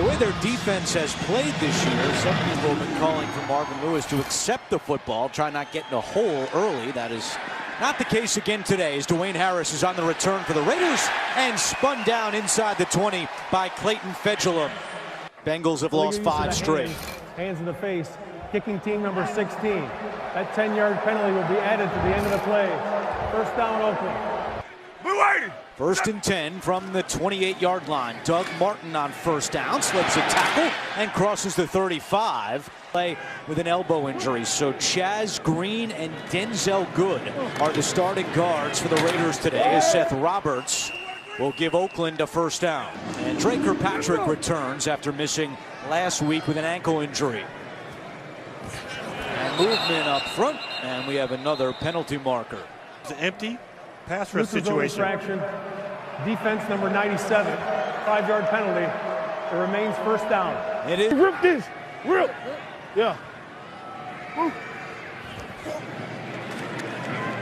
The way their defense has played this year, some people have been calling for Marvin Lewis to accept the football, try not get in a hole early. That is not the case again today, as Dwayne Harris is on the return for the Raiders and spun down inside the 20 by Clayton Fedulum. Bengals have lost 5 straight. Hands in the face, kicking team number 16. That 10-yard penalty will be added to the end of the play. First down, Oakland. First and 10 from the 28-yard line. Doug Martin on first down, slips a tackle and crosses the 35. Play with an elbow injury. So Chaz Green and Denzel Good are the starting guards for the Raiders today, as Seth Roberts will give Oakland a first down. And Dre Kirkpatrick returns after missing last week with an ankle injury. And movement up front, and we have another penalty marker. It's an empty pass rush situation. Defense number 97, 5-yard penalty. It remains first down. It is. Rip this. Rip. Yeah.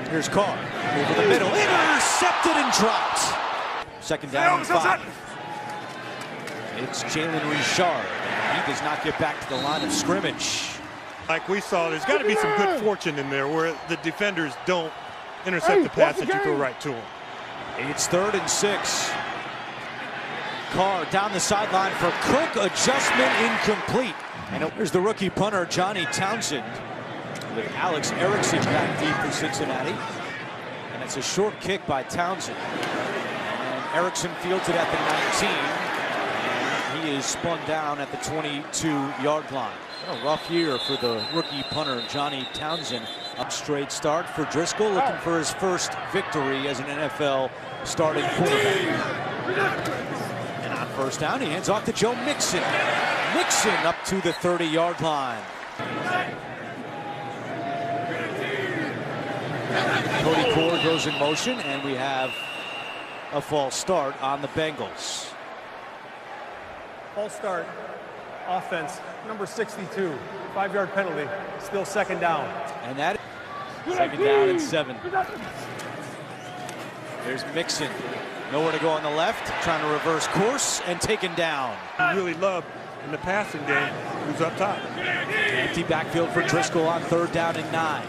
Here's Carr over the middle, intercepted and dropped. Second down and 5. It's Jalen Richard. He does not get back to the line of scrimmage. Like we saw, there's got to be some good fortune in there where the defenders don't intercept the pass that you throw right to them. It's 3rd and 6. Carr down the sideline for Cook. Adjustment incomplete. And here's the rookie punter, Johnny Townsend, with Alex Erickson back deep for Cincinnati. And it's a short kick by Townsend. And Erickson fields it at the 19. And he is spun down at the 22-yard line. What a rough year for the rookie punter, Johnny Townsend. Up straight start for Driscoll, looking for his first victory as an NFL starting quarterback. And on first down, he hands off to Joe Mixon. Mixon up to the 30-yard line. Cody Ford goes in motion, and we have a false start on the Bengals. False start. Offense, number 62. 5-yard penalty. Still second down. And that is second down and 7. There's Mixon. Nowhere to go on the left. Trying to reverse course and taken down. You really love in the passing game who's up top. Empty backfield for Driscoll on 3rd down and 9.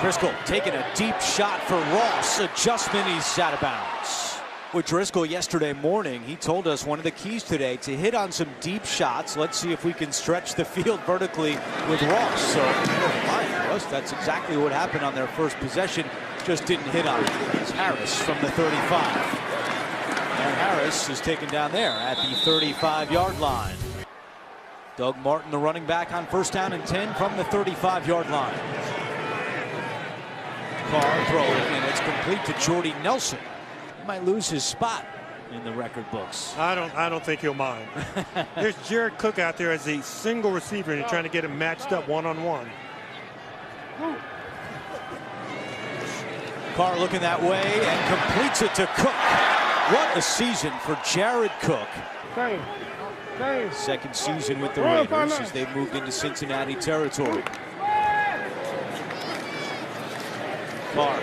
Driscoll taking a deep shot for Ross. Adjustment, he's out of bounds. With Driscoll yesterday morning, he told us one of the keys today to hit on some deep shots. Let's see if we can stretch the field vertically with Ross. So, that's exactly what happened on their first possession. Just didn't hit on it. It's Harris from the 35. And Harris is taken down there at the 35-yard line. Doug Martin, the running back, on first down and 10 from the 35-yard line. Carr throwing, and it's complete to Jordy Nelson. He might lose his spot in the record books. I don't think he'll mind. There's Jared Cook out there as a single receiver, and you're trying to get him matched up one-on-one. Carr looking that way and completes it to Cook. What a season for Jared Cook. Second season with the Raiders as they've moved into Cincinnati territory. Carr.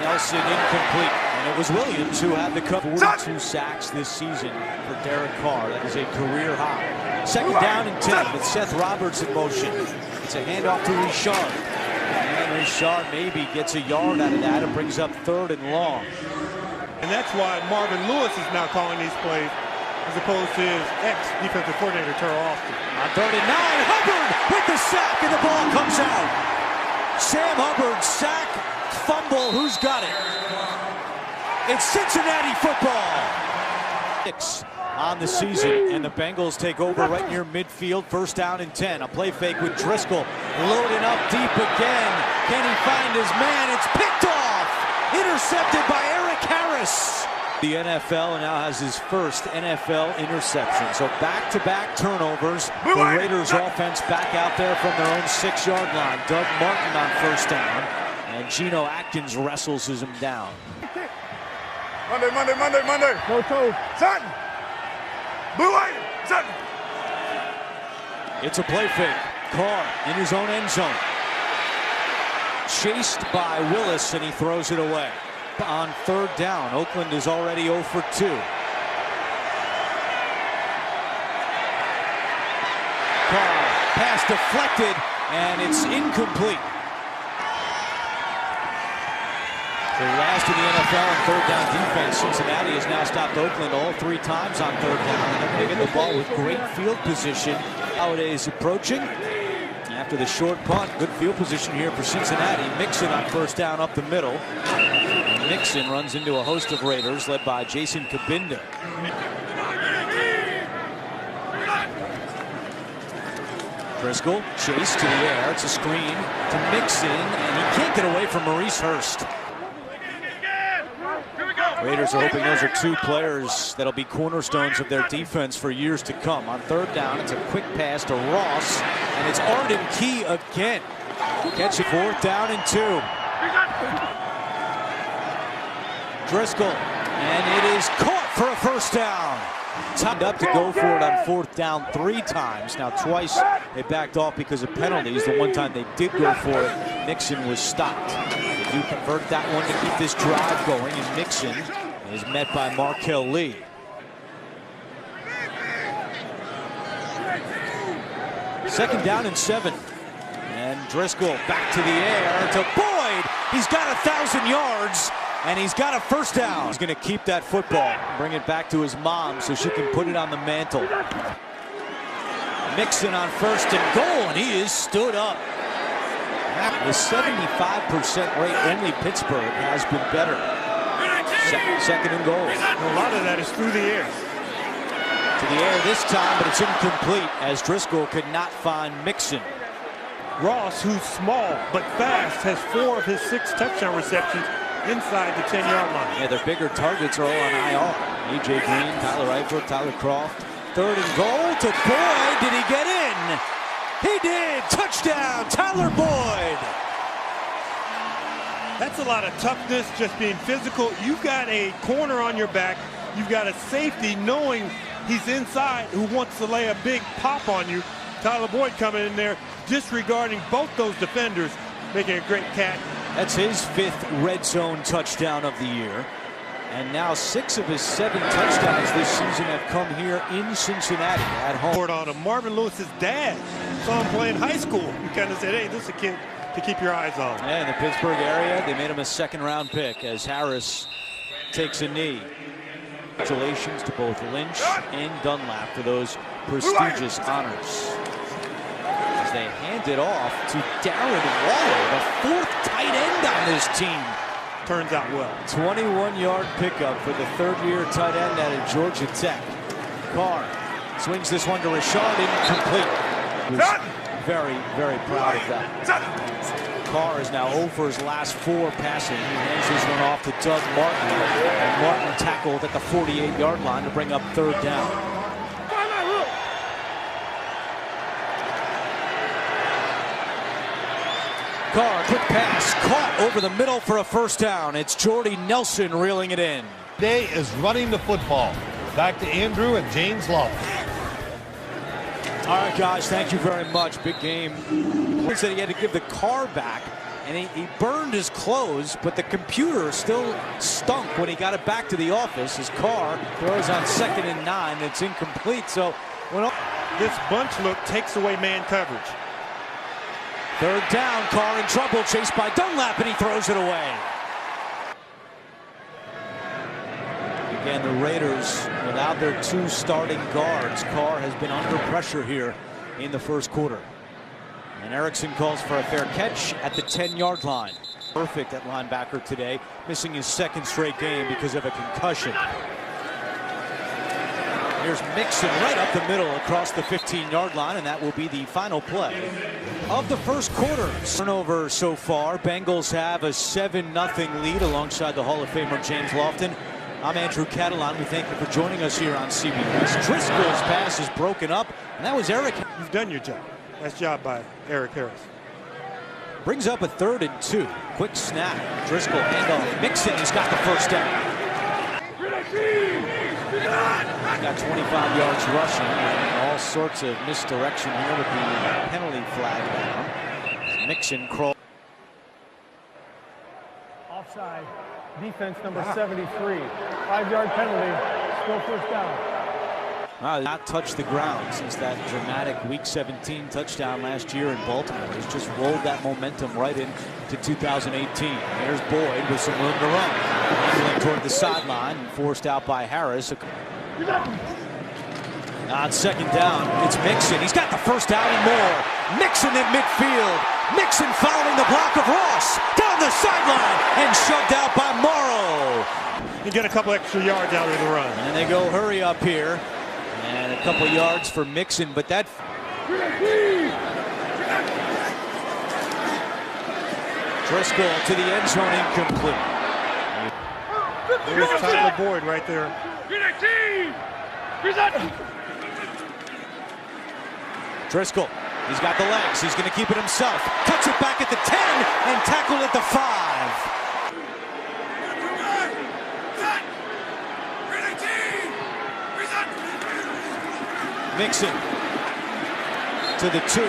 Nelson incomplete. And it was Williams who had the cup. 42 sacks this season for Derek Carr. That is a career high. Second down and 10 with Seth Roberts in motion. It's a handoff to Richard. And Richard maybe gets a yard out of that. It brings up 3rd and long. And that's why Marvin Lewis is now calling these plays as opposed to his ex-defensive coordinator, Terrell Austin. On 3rd and 9, Hubbard with the sack, and the ball comes out. Sam Hubbard, sack, fumble, who's got it? It's Cincinnati football. 6 on the season, and the Bengals take over right near midfield. First down and 10. A play fake with Driscoll loading up deep again. Can he find his man? It's picked off. Intercepted by Eric Harris. The NFL now has his first NFL interception. So back-to-back turnovers. The Raiders offense back out there from their own 6-yard line. Doug Martin on first down. And Geno Atkins wrestles him down. Monday. No toe. Sutton. Blue white. Sutton. It's a play fake. Carr in his own end zone. Chased by Willis, and he throws it away. On 3rd down, Oakland is already 0 for 2. Carr, pass deflected, and it's incomplete. The last in the NFL in third down defense. Cincinnati has now stopped Oakland all 3 times on third down. And they're getting the ball with great field position. Holidays approaching. After the short punt, good field position here for Cincinnati. Mixon on first down up the middle. And Mixon runs into a host of Raiders led by Jason Kabinda. Driscoll, chase to the air. It's a screen to Mixon, and he can't get away from Maurice Hurst. Raiders are hoping those are 2 players that'll be cornerstones of their defense for years to come. On third down, it's a quick pass to Ross, and it's Arden Key again. Catch it, fourth down and 2. Driscoll, and it is caught for a first down. Timed up to go for it on fourth down 3 times. Now twice they backed off because of penalties. The one time they did go for it, Mixon was stopped. They do convert that one to keep this drive going, and Mixon is met by Markel Lee. Second down and 7. And Driscoll back to the air to Boyd. He's got 1,000 yards. And he's got a first down. He's going to keep that football, bring it back to his mom so she can put it on the mantle. Mixon on first and goal, and he is stood up. The 75% rate, only Pittsburgh has been better. Second and goal. A lot of that is through the air. To the air this time, but it's incomplete as Driscoll could not find Mixon. Ross, who's small but fast, has 4 of his 6 touchdown receptions inside the 10-yard line. Yeah, their bigger targets are all on IR. A.J. Green, Tyler Eifert, Tyler Croft. Third and goal to Boyd. Did he get in? He did. Touchdown, Tyler Boyd. That's a lot of toughness, just being physical. You've got a corner on your back. You've got a safety knowing he's inside who wants to lay a big pop on you. Tyler Boyd coming in there, disregarding both those defenders, making a great catch. That's his 5th red zone touchdown of the year. And now 6 of his 7 touchdowns this season have come here in Cincinnati at home. On him. Marvin Lewis's dad saw him play in high school. He kind of said, hey, this is a kid to keep your eyes on. Yeah, in the Pittsburgh area, they made him a 2nd-round pick as Harris takes a knee. Congratulations to both Lynch and Dunlap for those prestigious honors. As they hand it off to Darren Waller, the 4th tight end on this team. Turns out well. 21-yard pickup for the 3rd-year tight end out of Georgia Tech. Carr swings this one to Richard, incomplete. Was very, very proud of that. Carr is now 0 for his last 4 passing. He hands this one off to Doug Martin. And Martin tackled at the 48-yard line to bring up 3rd down. Carr, quick pass, caught over the middle for a first down. It's Jordy Nelson reeling it in. Today is running the football. Back to Andrew and James Love. All right, guys, thank you very much. Big game. He said he had to give the car back, and he burned his clothes, but the computer still stunk when he got it back to the office. His car throws on 2nd and 9. It's incomplete, so this bunch look takes away man coverage. 3rd down, Carr in trouble, chased by Dunlap, and he throws it away. Again, the Raiders, without their 2 starting guards, Carr has been under pressure here in the 1st quarter. And Erickson calls for a fair catch at the 10-yard line. Perfect at linebacker today, missing his 2nd straight game because of a concussion. Here's Mixon right up the middle across the 15-yard line, and that will be the final play of the 1st quarter. Turnover so far. Bengals have a 7-0 lead alongside the Hall of Famer James Lofton. I'm Andrew Catalan. We thank you for joining us here on CBS. Driscoll's pass is broken up, and that was Eric. You've done your job. Nice job by Eric Harris. Brings up a 3rd and 2. Quick snap. Driscoll handoff. Mixon, he's got the first down. Got 25 yards rushing, and all sorts of misdirection here with the penalty flag down. Mixon crawl. Offside. Defense number 73. 5-yard penalty. Still first down. Not touched the ground since that dramatic Week 17 touchdown last year in Baltimore. He's just rolled that momentum right into 2018. Here's Boyd with some room to run. Angling toward the sideline and forced out by Harris. On second down, it's Mixon. He's got the first down and more. Mixon at midfield. Mixon following the block of Ross. Down the sideline and shoved out by Morrow. You get a couple extra yards out of the run. And they go hurry up here. And a couple yards for Mixon, but that... Driscoll to the end zone, incomplete. There's Tyler Boyd right there. Driscoll, he's got the legs. He's going to keep it himself. Cuts it back at the 10 and tackled at the 5. Mixon to the 2.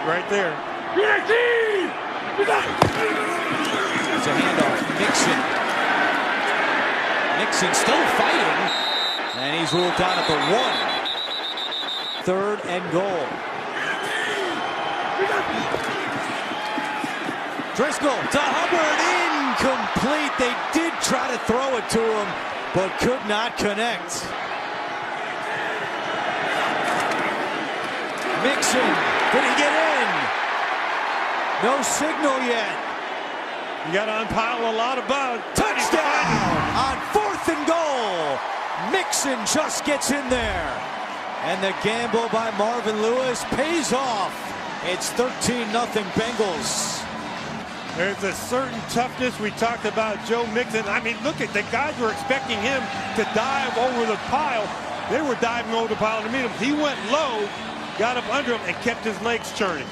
Right there. It's a handoff. Mixon. Mixon still fighting. And he's ruled down at the 1. 3rd and goal. Driscoll to Hubbard. Incomplete. They did try to throw it to him, but could not connect. Mixon, did he get in? No signal yet. You got to unpile a lot of bounds. Touchdown on 4th and goal. Mixon just gets in there. And the gamble by Marvin Lewis pays off. It's 13-0 Bengals. There's a certain toughness. We talked about Joe Mixon. I mean, look at the guys were expecting him to dive over the pile. They were diving over the pile to meet him. He went low, got up under him, and kept his legs churning.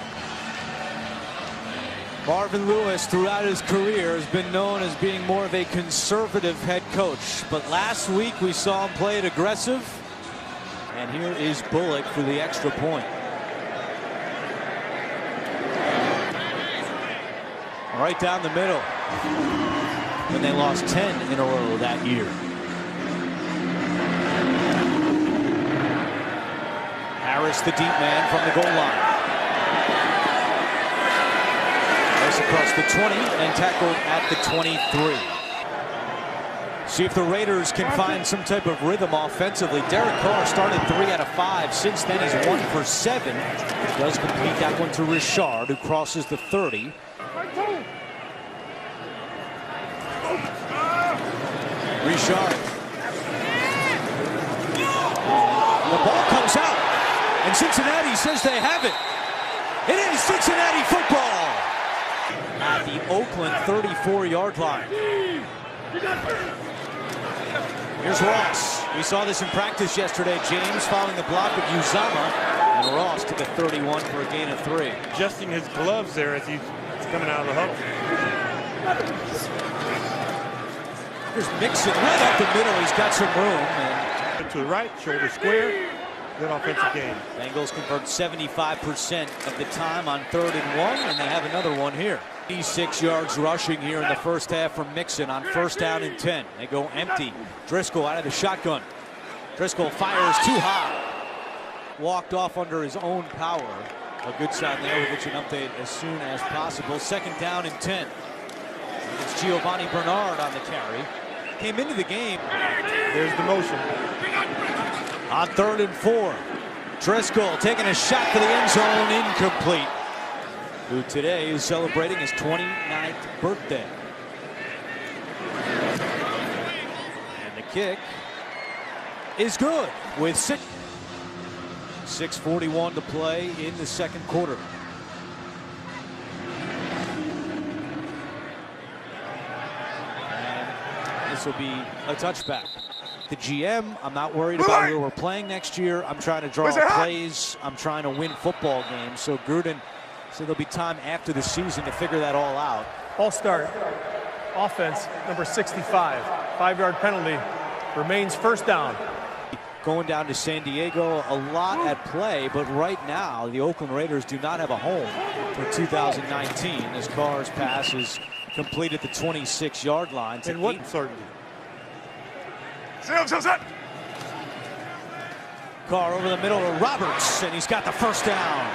Marvin Lewis, throughout his career, has been known as being more of a conservative head coach. But last week, we saw him play it aggressive. And here is Bullock for the extra point. Right down the middle. When they lost 10 in a row that year. Harris, the deep man from the goal line. Goes across the 20 and tackled at the 23. See if the Raiders can find some type of rhythm offensively. Derek Carr started 3 out of 5. Since then, he's 1 for 7. He does complete that one to Richard, who crosses the 30. Richard. The ball comes out, and Cincinnati says they have it. It is Cincinnati football at the Oakland 34-yard line. Here's Ross. We saw this in practice yesterday. James following the block of Uzama, and Ross to the 31 for a gain of 3. Adjusting his gloves there as he's coming out of the huddle. Here's Mixon right up the middle. He's got some room. And to the right, shoulder square. Good offensive game. Bengals convert 75% of the time on 3rd and 1, and they have another one here. 86 yards rushing here in the first half from Mixon on 1st down and 10. They go empty. Driscoll out of the shotgun. Driscoll fires too high. Walked off under his own power. A good sign there. We'll get you an update as soon as possible. 2nd down and 10. It's Giovanni Bernard on the carry. Came into the game. There's the motion. On 3rd and 4. Driscoll taking a shot for the end zone, incomplete. Who today is celebrating his 29th birthday. And the kick is good with 6:41 to play in the 2nd quarter. This will be a touchback. The GM, I'm not worried about where we're playing next year. I'm trying to draw plays. I'm trying to win football games. So Gruden said there'll be time after the season to figure that all out. All start. Offense, number 65. 5-yard penalty. Remains 1st down. Going down to San Diego, a lot at play, but right now the Oakland Raiders do not have a home for 2019 as Carr's pass is completed the 26-yard line. And what certainty? Carr over the middle to Roberts, and he's got the first down.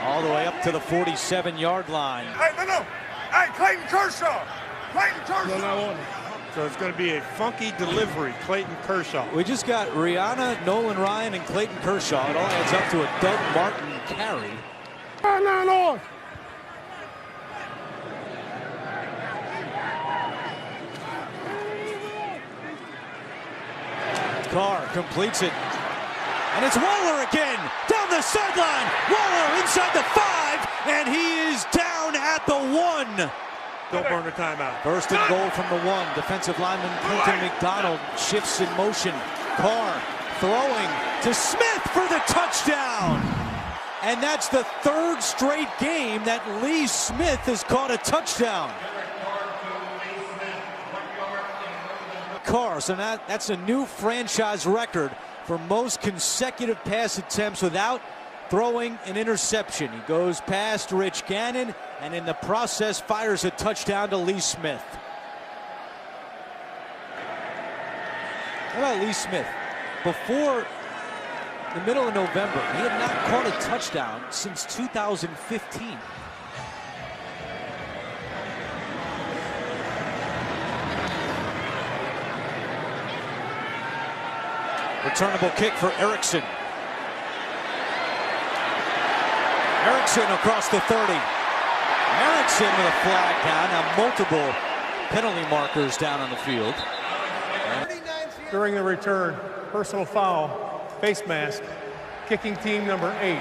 All the way up to the 47-yard line. Hey, no. Hey, Clayton Kershaw. Clayton Kershaw. So it's going to be a funky delivery, Clayton Kershaw. We just got Rihanna, Nolan Ryan, and Clayton Kershaw. It all adds up to a Doug Martin carry. Carr completes it. And it's Waller again, down the sideline. Waller inside the 5, and he is down at the 1. Don't burn a timeout. First and goal from the 1. Defensive lineman Clinton McDonald shifts in motion. Carr throwing to Smith for the touchdown. And that's the 3rd straight game that Lee Smith has caught a touchdown. Carr, so that's a new franchise record for most consecutive pass attempts without throwing an interception. He goes past Rich Gannon and in the process fires a touchdown to Lee Smith. How about Lee Smith? Before the middle of November, he had not caught a touchdown since 2015. Returnable kick for Erickson. Erickson across the 30. Erickson with a flag down. Now multiple penalty markers down on the field. During the return, personal foul, face mask, kicking team number 8.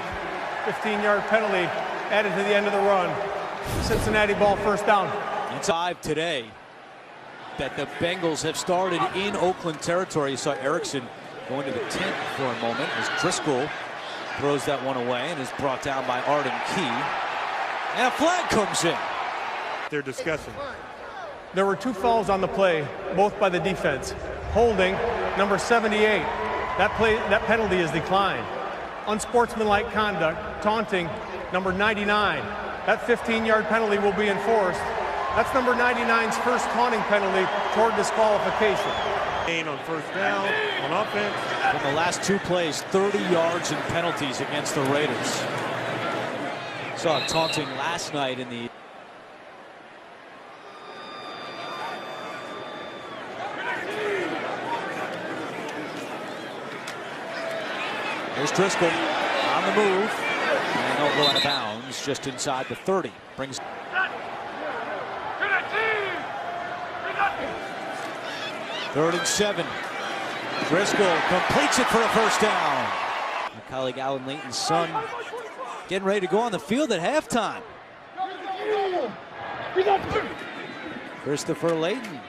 15-yard penalty added to the end of the run. Cincinnati ball, first down. It's 5 today that the Bengals have started in Oakland territory. You saw Erickson going to the tent for a moment as Driscoll throws that one away and is brought down by Arden Key. And a flag comes in. They're discussing. There were 2 fouls on the play, both by the defense. Holding, number 78. That penalty is declined. Unsportsmanlike conduct, taunting, number 99. That 15-yard penalty will be enforced. That's number 99's first taunting penalty toward disqualification. On first down, on offense. In the last 2 plays, 30 yards in penalties against the Raiders. Saw taunting last night in the... There's Driscoll on the move. And they'll go out of bounds just inside the 30. Brings... 3rd and 7. Driscoll completes it for a first down. My colleague Alan Layton's son getting ready to go on the field at halftime. Christopher Layton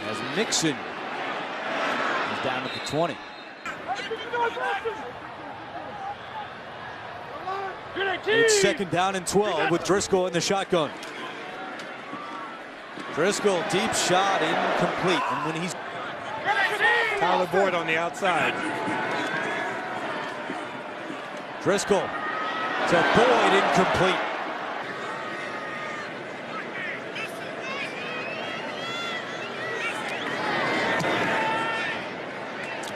as Mixon is down at the 20. It's 2nd down and 12 with Driscoll in the shotgun. Driscoll, deep shot, incomplete. And when he's... Tyler Boyd on the outside. Driscoll to Boyd, incomplete.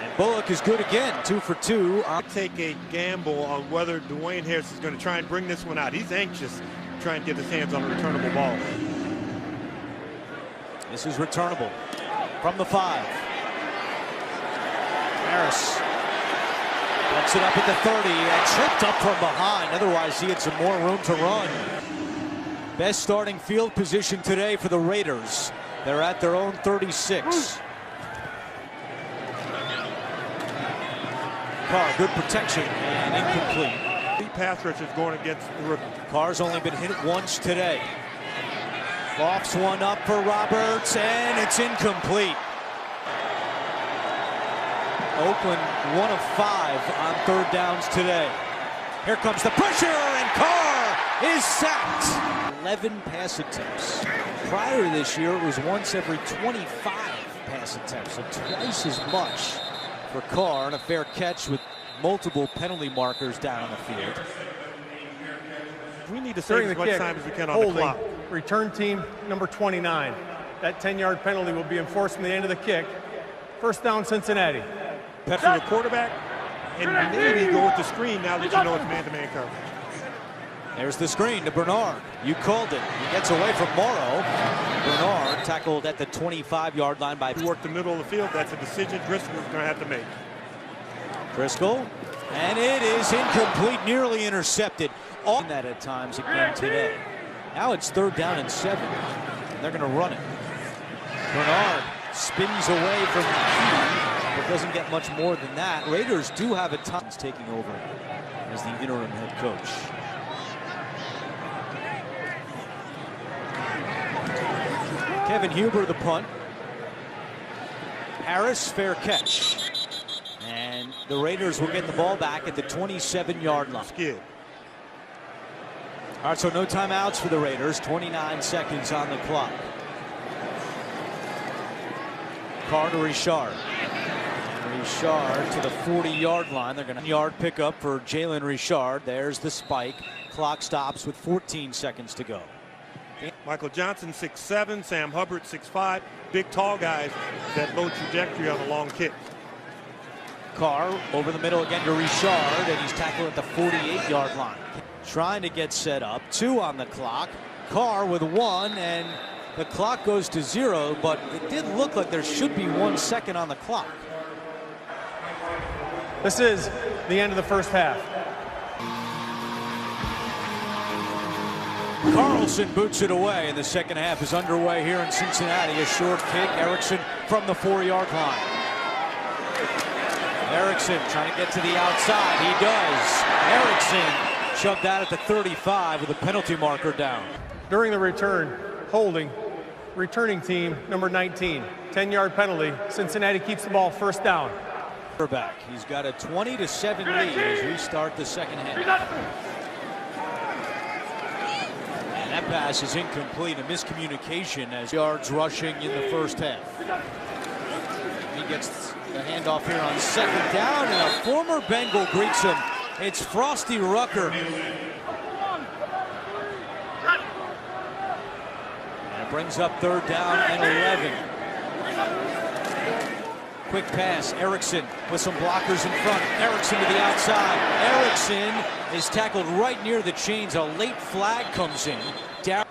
And Bullock is good again, 2 for 2. I'll take a gamble on whether Dwayne Harris is going to try and bring this one out. He's anxious to try and get his hands on a returnable ball. This is returnable from the 5. Harris puts it up at the 30 and tripped up from behind. Otherwise, he had some more room to run. Best starting field position today for the Raiders. They're at their own 36. Carr, good protection and incomplete. The pass rush is going against the rookie. Carr's only been hit once today. Lofts one up for Roberts, and it's incomplete. Oakland 1 of 5 on 3rd downs today. Here comes the pressure, and Carr is sacked. 11 pass attempts. Prior to this year, it was once every 25 pass attempts, so twice as much for Carr, and a fair catch with multiple penalty markers down on the field. We need to save as much time as we can on the clock. Return team number 29. That 10-yard penalty will be enforced from the end of the kick. First down, Cincinnati. Pet for the quarterback. and maybe go with the screen now that you know it's man-to-man coverage. There's the screen to Bernard. You called it. He gets away from Morrow. Bernard tackled at the 25-yard line by... Work the middle of the field. That's a decision Driscoll's going to have to make. Driscoll. And it is incomplete, nearly intercepted. All that at times again today. Now it's 3rd down and 7. And they're going to run it. Bernard spins away from the key, but doesn't get much more than that. Raiders do have a ton taking over as the interim head coach. Kevin Huber, the punt. Harris, fair catch. And the Raiders will get the ball back at the 27-yard line. Skid. All right, so no timeouts for the Raiders. 29 seconds on the clock. Carr to Richard. Richard to the 40-yard line. They're going to yard pickup for Jalen Richard. There's the spike. Clock stops with 14 seconds to go. Michael Johnson 6'7", Sam Hubbard 6'5", big tall guys that low trajectory on a long kick. Carr over the middle again to Richard, and he's tackled at the 48-yard line. Trying to get set up. 2 on the clock. Carr with 1, and the clock goes to 0, but it did look like there should be 1 second on the clock. This is the end of the first half. Carlson boots it away, and the second half is underway here in Cincinnati. A short kick. Erickson from the 4-yard line. Erickson trying to get to the outside. He does. Erickson shoved out at the 35 with a penalty marker down. During the return, holding, returning team number 19. 10-yard penalty. Cincinnati keeps the ball, 1st down. Back. He's got a 20-7 lead as we start the second half. That pass is incomplete, a miscommunication as yards rushing in the first half. He gets the handoff here on 2nd down, and a former Bengal greets him. It's Frosty Rucker. And it brings up 3rd down and 11. Quick pass, Erickson with some blockers in front. Erickson to the outside. Erickson is tackled right near the chains. A late flag comes in.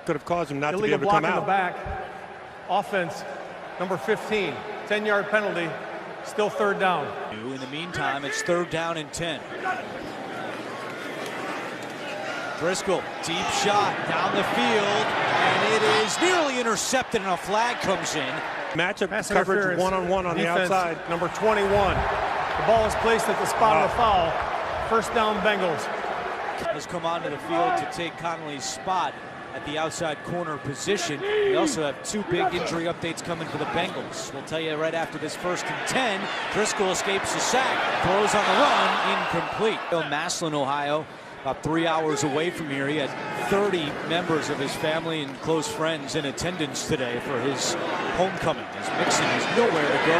Could have caused him not to be Illegal able to come block in out. the back. Offense, number 15. 10-yard penalty. Still 3rd down. In the meantime, it's 3rd down and 10. Driscoll, deep shot down the field, and it is nearly intercepted, and a flag comes in. Matchup Pass coverage one-on-one on the defense, outside. number 21. The ball is placed at the spot of the foul. 1st down, Bengals. Has come onto the field to take Connolly's spot at the outside corner position. We also have 2 big injury updates coming for the Bengals. We'll tell you right after this 1st and 10. Driscoll escapes the sack, throws on the run, incomplete. Massillon, Ohio, about 3 hours away from here. He had 30 members of his family and close friends in attendance today for his homecoming, as Mixon has nowhere to go.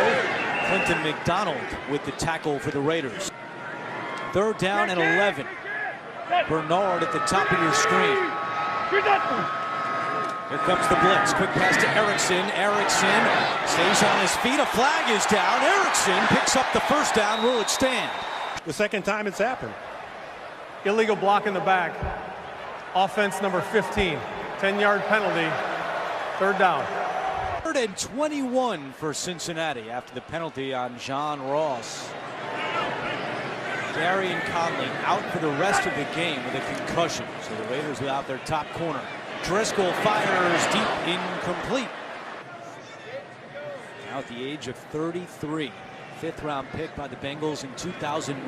Clinton McDonald with the tackle for the Raiders. 3rd down and 11. Bernard at the top of your screen. Here comes the blitz. Quick pass to Erickson. Erickson stays on his feet. A flag is down. Erickson picks up the 1st down. Will it stand? The 2nd time it's happened. Illegal block in the back. Offense, number 15. 10-yard penalty. 3rd down. 3rd and 21 for Cincinnati after the penalty on John Ross. Darian Conley out for the rest of the game with a concussion. So the Raiders without their top corner. Driscoll fires deep, incomplete. Now at the age of 33. 5th round pick by the Bengals in 2009.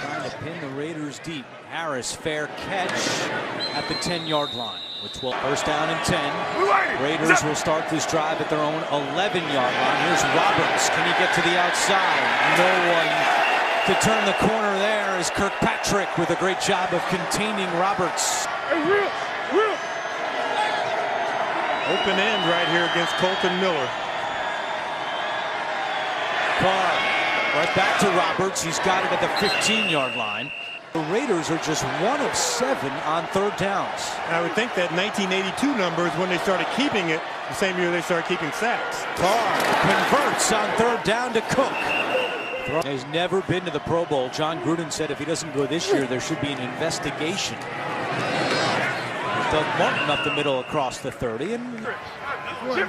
Trying to pin the Raiders deep. Harris, fair catch at the 10-yard line. Which will 1st down and 10. Raiders will start this drive at their own 11-yard line. Here's Roberts. Can he get to the outside? No one to turn the corner there is Kirkpatrick with a great job of containing Roberts. Open end right here against Colton Miller. Carr right back to Roberts. He's got it at the 15-yard line. The Raiders are just 1 of 7 on 3rd downs. I would think that 1982 number is when they started keeping it, the same year they started keeping sacks. Carr converts on 3rd down to Cook. Has never been to the Pro Bowl. John Gruden said if he doesn't go this year, there should be an investigation. Doug Martin up the middle across the 30. And we're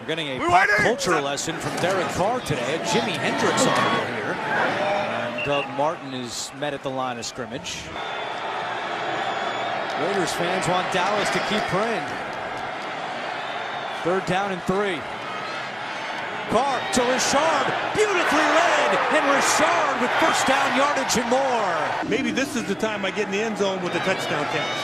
getting a pop culture lesson from Derek Carr today. A Jimi Hendrix audible here. And Doug Martin is met at the line of scrimmage. Raiders fans want Dallas to keep praying. 3rd down and 3. Carr to Richard, beautifully led, and Richard with 1st down yardage and more. Maybe this is the time I get in the end zone with a touchdown catch.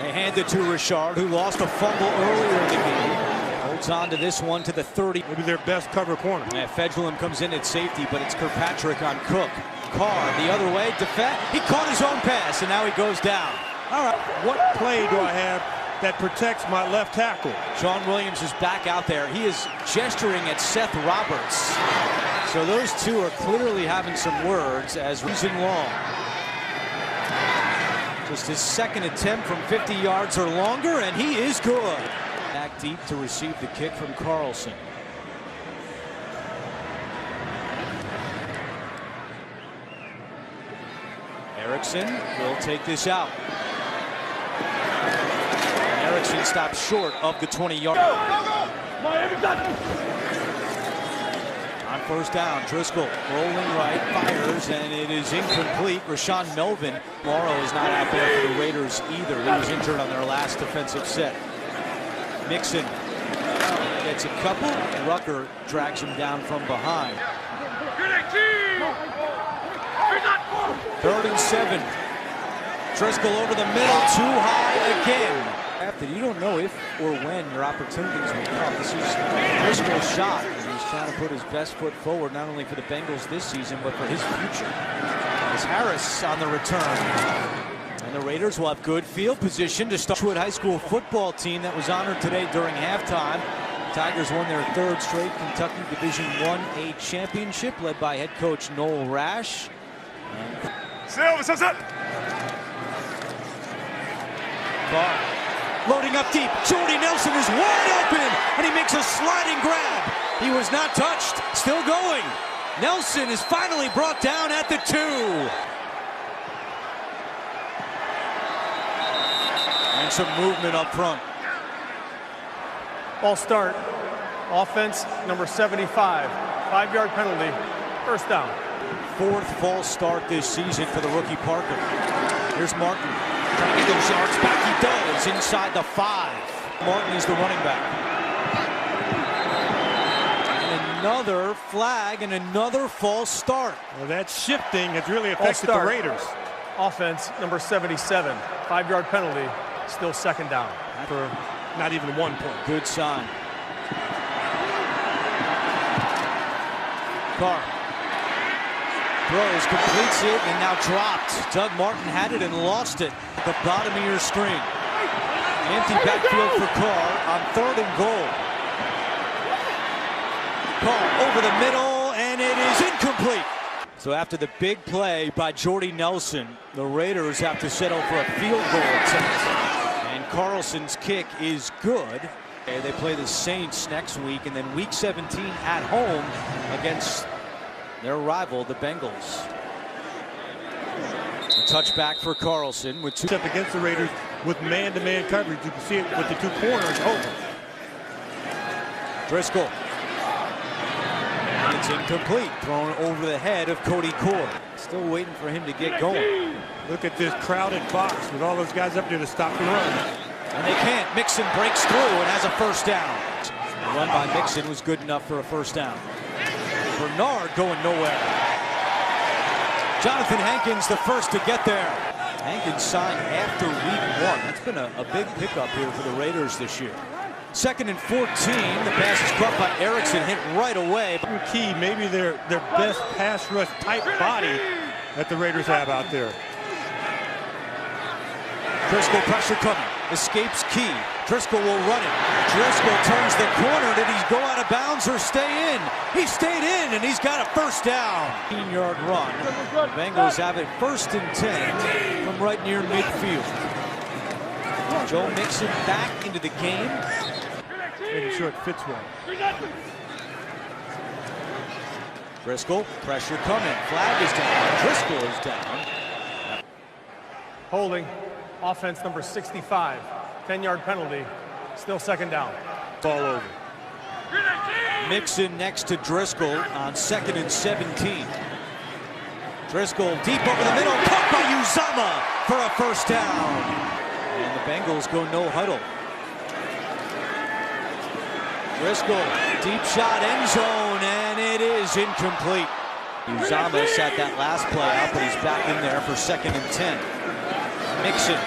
They hand it to Richard, who lost a fumble earlier in the game. Holds on to this one to the 30. Maybe their best cover corner. Yeah, Fedulum comes in at safety, but it's Kirkpatrick on Cook. Carr the other way, defend. He caught his own pass, and now he goes down. All right, what play do I have that protects my left tackle? Sean Williams is back out there. He is gesturing at Seth Roberts. So those two are clearly having some words as reason long. Just his 2nd attempt from 50 yards or longer, and he is good. Back deep to receive the kick from Carlson. Erickson will take this out. Erickson stops short of the 20-yard. On 1st down, Driscoll rolling right, fires, and it is incomplete. Rashawn Melvin. Morrow is not out there for the Raiders either. He was injured on their last defensive set. Mixon gets a couple. Rucker drags him down from behind. 3rd and 7. Driscoll over the middle, too high again. After you don't know if or when your opportunities will come. This is Driscoll's shot, and he's trying to put his best foot forward, not only for the Bengals this season, but for his future. As Harris on the return. And the Raiders will have good field position to start. High School football team that was honored today during halftime. Tigers won their 3rd straight Kentucky Division I-A championship, led by head coach Noel Rash. Carr loading up deep. Jordy Nelson is wide open, and he makes a sliding grab. He was not touched. Still going. Nelson is finally brought down at the 2. And some movement up front. Ball start. Offense, number 75. 5-yard penalty. 1st down. 4th false start this season for the rookie Parker. Here's Martin. Trying to get those yards back. He does inside the 5. Martin is the running back. And another flag and another false start. Well, that shifting has really affected the Raiders. Offense, number 77. 5-yard penalty. Still 2nd down. For not even 1 point. Good sign. Carr throws, completes it, and now dropped. Doug Martin had it and lost it at the bottom of your screen. Empty backfield for Carr on 3rd and goal. Carr over the middle, and it is incomplete. So after the big play by Jordy Nelson, the Raiders have to settle for a field goal attempt. And Carlson's kick is good. They play the Saints next week, and then week 17 at home against their rival, the Bengals. A touchback for Carlson with 2. Up against the Raiders with man-to-man coverage. You can see it with the 2 corners open. Driscoll. It's incomplete. Thrown over the head of Cody Core. Still waiting for him to get going. Look at this crowded box with all those guys up there to stop the run. And they can't. Mixon breaks through and has a 1st down. The run by Mixon was good enough for a 1st down. Bernard going nowhere. Jonathan Hankins the first to get there. Hankins signed after week 1. That's been a big pickup here for the Raiders this year. 2nd and 14. The pass is caught by Erickson, hit right away. Key, maybe their best pass rush type body that the Raiders have out there. Driscoll pressure coming. Escapes Key. Driscoll will run it. Driscoll turns the corner. Did he go out of bounds or stay in? He stayed in, and he's got a 1st down. 15-yard run. The Bengals have it 1st and 10 from right near midfield. Joe Mixon back into the game. making sure it fits well. Driscoll, pressure coming. Flag is down. Driscoll is down. Holding, offense number 65, 10-yard penalty, still second down. Ball over. Mixon next to Driscoll on 2nd and 17. Driscoll deep over the middle, caught by Uzama for a first down. And the Bengals go no huddle. Driscoll, deep shot, end zone, and it is incomplete. Uzama sat that last play out, but he's back in there for 2nd and 10. Mixon,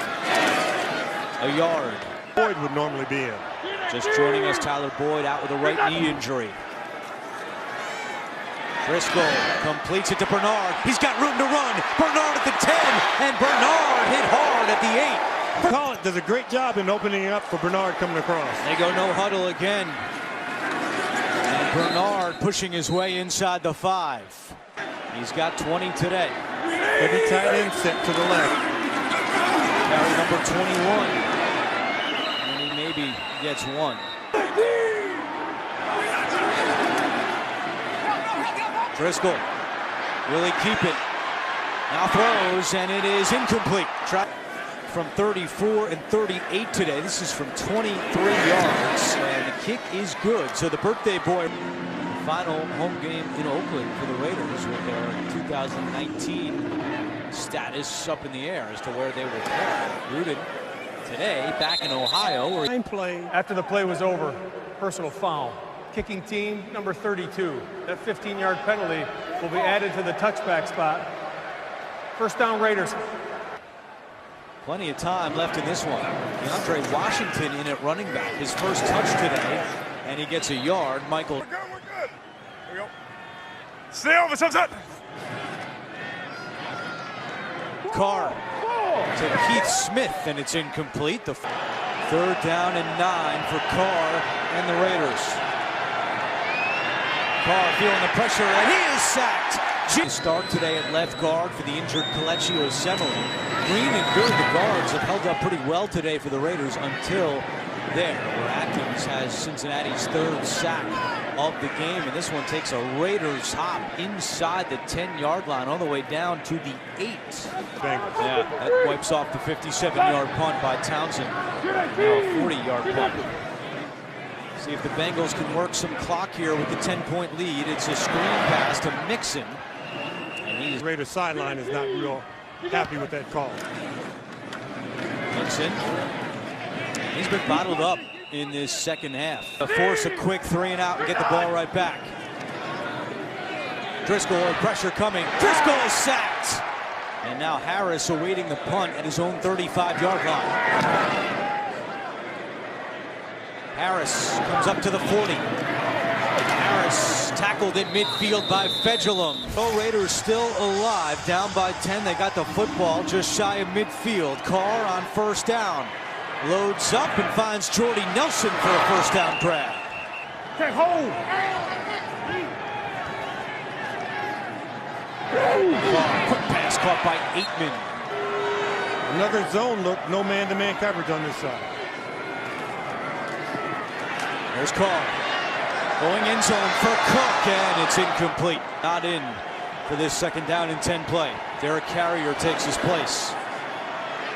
a yard. Boyd would normally be in. Just joining us, Tyler Boyd out with a right knee injury. Driscoll completes it to Bernard. He's got room to run. Bernard at the 10, and Bernard hit hard at the 8. Collins does a great job in opening it up for Bernard coming across. They go no huddle again. And Bernard pushing his way inside the 5. He's got 20 today. Every tight end set to the left. Carry number 21. And he maybe gets 1. Driscoll, will he keep it? Now throws, and it is incomplete. From 34 and 38 today. This is from 23 yards, and the kick is good. So the birthday boy, final home game in Oakland for the Raiders with their 2019 status up in the air as to where they will play. Rooted today back in Ohio. After the play was over, personal foul. Kicking team number 32. That 15-yard penalty will be added to the touchback spot. First down, Raiders. Plenty of time left in this one. DeAndre Washington in at running back. His first touch today, and he gets a yard. Michael. We're good. Here we go. Stay over, sunset. Carr to Keith Smith, and it's incomplete. The 3rd down and 9 for Carr and the Raiders. Carr feeling the pressure, and he is sacked. Start today at left guard for the injured Kelechi Osemele. Green and Good, the guards, have held up pretty well today for the Raiders until there, where Atkins has Cincinnati's 3rd sack of the game, and this one takes a Raiders hop inside the 10-yard line all the way down to the 8. Yeah, that wipes off the 57-yard punt by Townsend. Now a 40-yard punt. See if the Bengals can work some clock here with the 10-point lead. It's a screen pass to Mixon. And The Raiders sideline is not real happy with that call. Mixon. He's been bottled up in this second half. Force a quick 3 and out and get the ball right back. Driscoll, pressure coming. Driscoll is sacked. And now Harris awaiting the punt at his own 35-yard line. Harris comes up to the 40. Harris tackled in midfield by Fedulum. The Raiders still alive, down by 10. They got the football just shy of midfield. Carr on first down. Loads up and finds Jordy Nelson for a first down grab. Take hold. Carr, quick pass caught by Aitman. Another zone look, no man-to-man coverage on this side. There's Carr. Going in zone for Cook, and it's incomplete. Not in for this 2nd down and 10 play. Derek Carrier takes his place.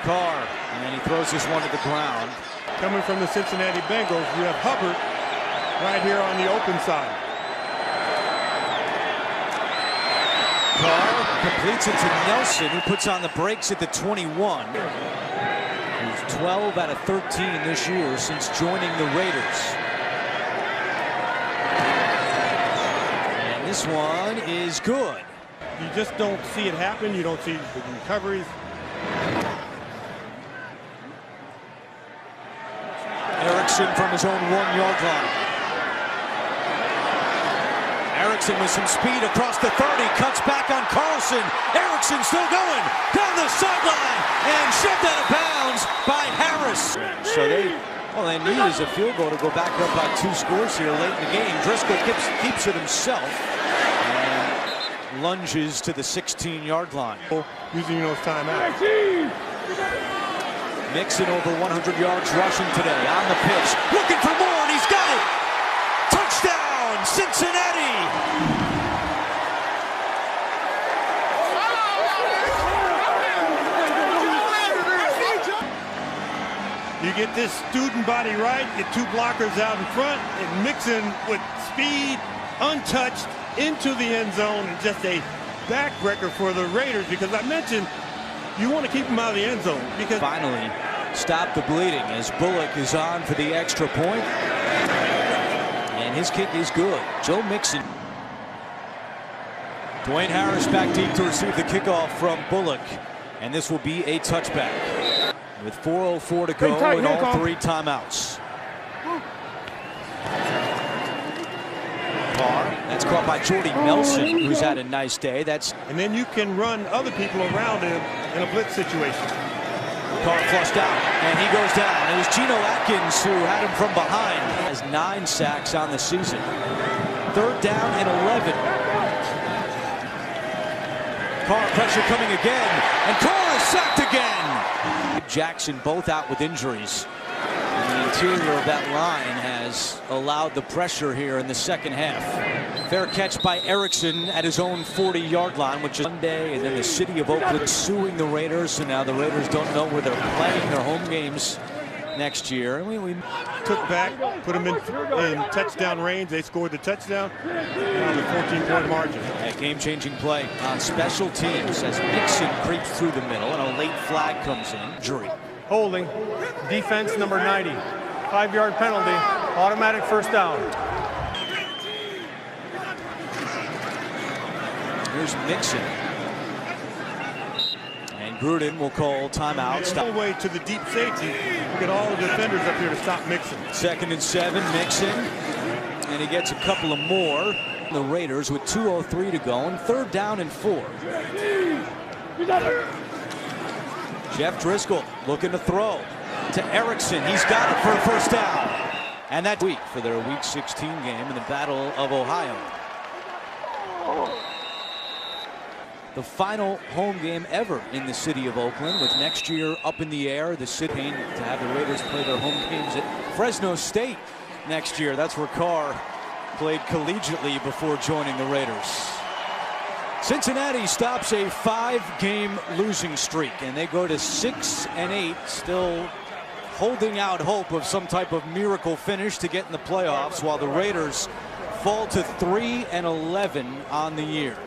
Carr, and he throws this one to the ground. Coming from the Cincinnati Bengals, you have Hubbard right here on the open side. Carr completes it to Nelson, who puts on the brakes at the 21. He's 12 out of 13 this year since joining the Raiders. And this one is good. You just don't see it happen. You don't see the recoveries. Erickson from his own 1-yard line. Erickson with some speed across the 30, cuts back on Carlson. Erickson still going down the sideline and shoved out of bounds by Harris. So they need is a field goal to go back up by 2 scores here late in the game. Driscoll keeps it himself and lunges to the 16-yard line. Using those timeouts. Mixon over 100 yards rushing today on the pitch, looking for more, and he's got Cincinnati. You get this student body right, get two blockers out in front, and Mixon with speed, untouched, into the end zone, and just a backbreaker for the Raiders, because I mentioned you want to keep them out of the end zone. Because finally stop the bleeding as Bullock is on for the extra point. And his kick is good. Joe Mixon. Dwayne Harris back deep to receive the kickoff from Bullock. And this will be a touchback. With 4:04 to go and all three timeouts. Carr, that's caught by Jordy Nelson, who's had a nice day. And then you can run other people around him in a blitz situation. Carr flushed out, and he goes down. It was Geno Atkins who had him from behind. Has 9 sacks on the season. 3rd down and 11. Carr pressure coming again, and Carr is sacked again. Jackson both out with injuries. And the interior of that line has allowed the pressure here in the second half. Fair catch by Erickson at his own 40-yard line, which is Monday, and then the city of Oakland suing the Raiders, and now the Raiders don't know where they're playing their home games next year. And we took back, put them in touchdown range. They scored the touchdown on the 14-point margin. A game-changing play on special teams as Mixon creeps through the middle, and a late flag comes in. Jury. Holding. Defense number 90. 5-yard penalty. Automatic first down. Here's Mixon. And Gruden will call timeout. All the way to the deep safety. Get all the defenders up here to stop Mixon. 2nd and 7, Mixon. And he gets a couple of more. The Raiders with 2:03 to go, and 3rd down and 4. Jeff Driscoll looking to throw to Erickson. He's got it for a first down. And that week for their Week 16 game in the Battle of Ohio. The final home game ever in the city of Oakland, with next year up in the air. The city to have the Raiders play their home games at Fresno State next year. That's where Carr played collegiately before joining the Raiders. Cincinnati stops a 5-game losing streak, and they go to 6-8, still holding out hope of some type of miracle finish to get in the playoffs, while the Raiders fall to 3-11 on the year.